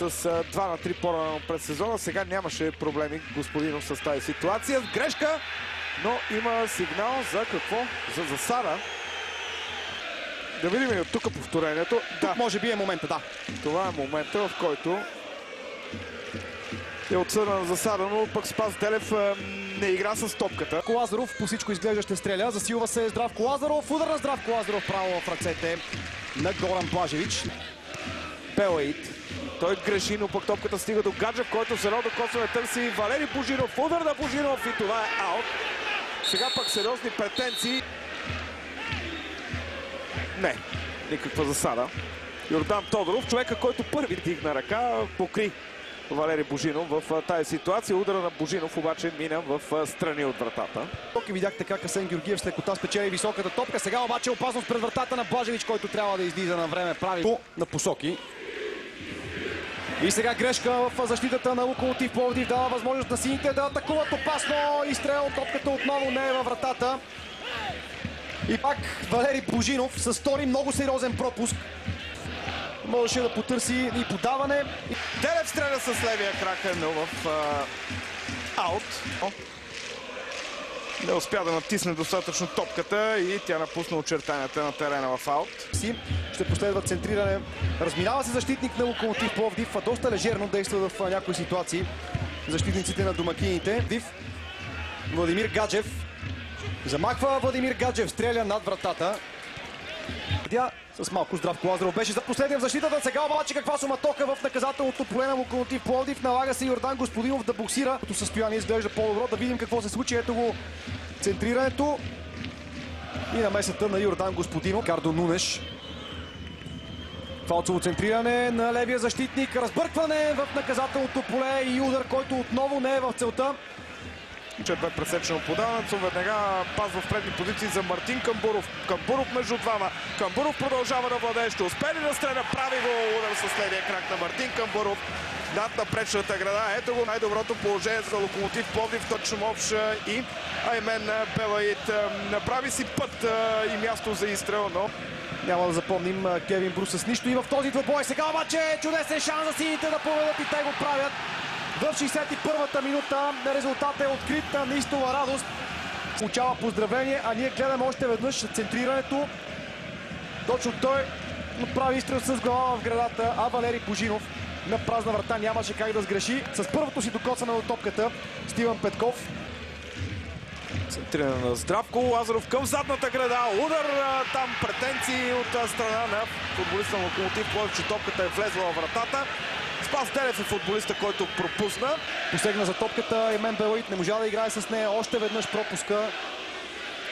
с 2 на 3 по-рано през сезона. Сега нямаше проблеми Господинов с тази ситуация. Грешка, но има сигнал за какво? За засада. Да видим и от тук повторението. Да, може би е момента, да. Това е момента, в който е отсъдена засада, но пък Спас Делев не игра с топката. Лазаров по всичко изглежда ще стреля. Засилва се Здравко Лазаров. Удар на Здравко Лазаров право в ръцете на Горан Блажевич. Белаид. Той греши, но пък топката стига до Гаджев, който се рода косвено търси Валери Божинов. Удар на Божинов и това е аут. Сега пък сериозни претенции. Не, никаква засада. Йордан Тодоров, човека, който първи дигна ръка, покри Валери Божинов в тази ситуация. Удара на Божинов обаче мина в страни от вратата. Тук и видяхте как Асен Георгиев с лекота спечели високата топка. Сега обаче опасност пред вратата на Блажевич, който трябва да излиза на време. Прави на посоки. И сега грешка в защитата на Локомотив Пловдив. Дава възможност на сините да атакуват опасно. Изстрел, топката отново не е във вратата. И пак Валери Божинов с втори много сериозен пропуск. Можеше да потърси и подаване. Делев стреля с левия крак, но в аут. Не успя да натисне достатъчно топката и тя напусна очертанията на терена в аут. Ще последва центриране. Разминава се защитник на Локомотив Пловдив, а доста лежерно действа в някои ситуации защитниците на домакините. Владимир Гаджев. Замахва Владимир Гаджев, стреля над вратата. С малко Здравко Лазаров беше за последния в защитата. Сега обаче каква суматока в наказателното поле на Локомотив Пловдив. Налага се Йордан Господинов да боксира. Като състояние изглежда по-добро. Да видим какво се случи. Ето го центрирането. И намесата на Йордан Господинов. Кардо Нунеш. Фалцово центриране на левия защитник. Разбъркване в наказателното поле и удар, който отново не е в целта. Че бе пресечено подаването, веднага пазва в предни позиции за Мартин Камбуров. Камбуров между двама. Камбуров продължава да владее. Ще успее ли да стреля? Прави го удар с левия крак на Мартин Камбуров над напречната града. Ето го най-доброто положение за Локомотив Пловдив. Точно Мовш и Аймен Белаид. Направи си път и място за изстрел, но няма да запомним Кевин Брус с нищо и в този двобой. Сега обаче чудесен шанс за сините да поведат и те го правят. В 61-та минута резултатът е открит на истова радост. Получава поздравление, а ние гледаме още веднъж центрирането. Точно той направи изстрел с глава в градата, а Валери Божинов на празна врата нямаше как да сгреши. С първото си докосване на топката Стиван Петков. Центриране на Здравко Лазаров към задната града. Удар там, претенции от страна на футболиста на Локомотив Пловдив, че топката е влезла във вратата. Спас Делев е футболиста, който пропусна. Посегна за топката Аймен Белаид, не можа да играе с нея. Още веднъж пропуска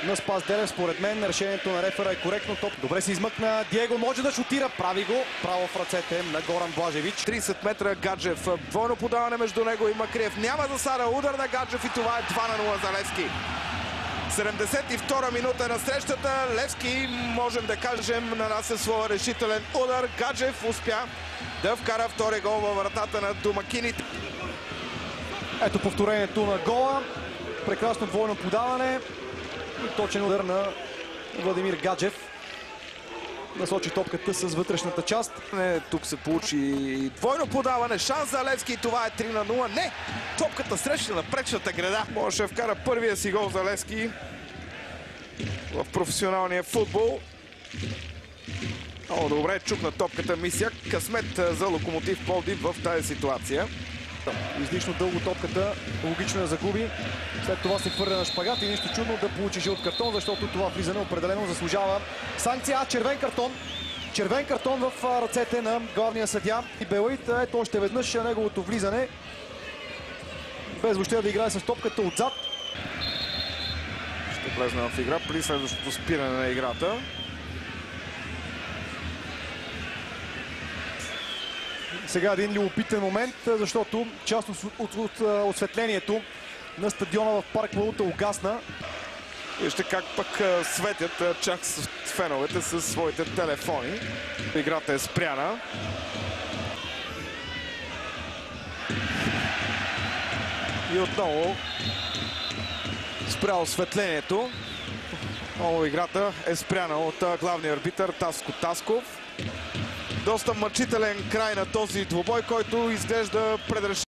на Спас Делев. Според мен решението на рефера е коректно. Добре се измъкна. Диего може да шутира. Прави го. Право в ръцете на Горан Блажевич. 30 метра Гаджев. Двойно подаване между него и Макриев. Няма засада. Удар на Гаджев и това е 2-0 за Левски. 72-а минута на срещата. Левски, можем да кажем, нанася своя решителен удар. Гаджев успя да вкара втори гол във вратата на домакините. Ето повторението на гола. Прекрасно двойно подаване. И точен удар на Владимир Гаджев. Насочи топката с вътрешната част. Тук се получи двойно подаване. Шанс за Левски и това е 3-0. Не! Топката среща на пречната града. Може да вкара първия си гол за Левски в професионалния футбол. Много добре чукна топката Мисяк. Късмет за Локомотив Пловдив в тази ситуация. Излишно дълго топката, логично я загуби. След това се хвърля на шпагат и нищо чудно да получи жълт картон, защото това влизане определено заслужава санкция. Червен картон. Червен картон в ръцете на главния съдия. И Белаид, ето още веднъж неговото влизане. Без въобще да играе с топката отзад. Ще влезне в игра при следващото спиране на играта. Сега един любопитен момент, защото част от осветлението на стадиона в парк Валута угасна. Вижте как пък светят чак с феновете със своите телефони. Играта е спряна. И отново спря осветлението. Отново играта е спряна от главния арбитър Таско Тасков. Доста мъчителен край на този двубой, който изглежда предрешен.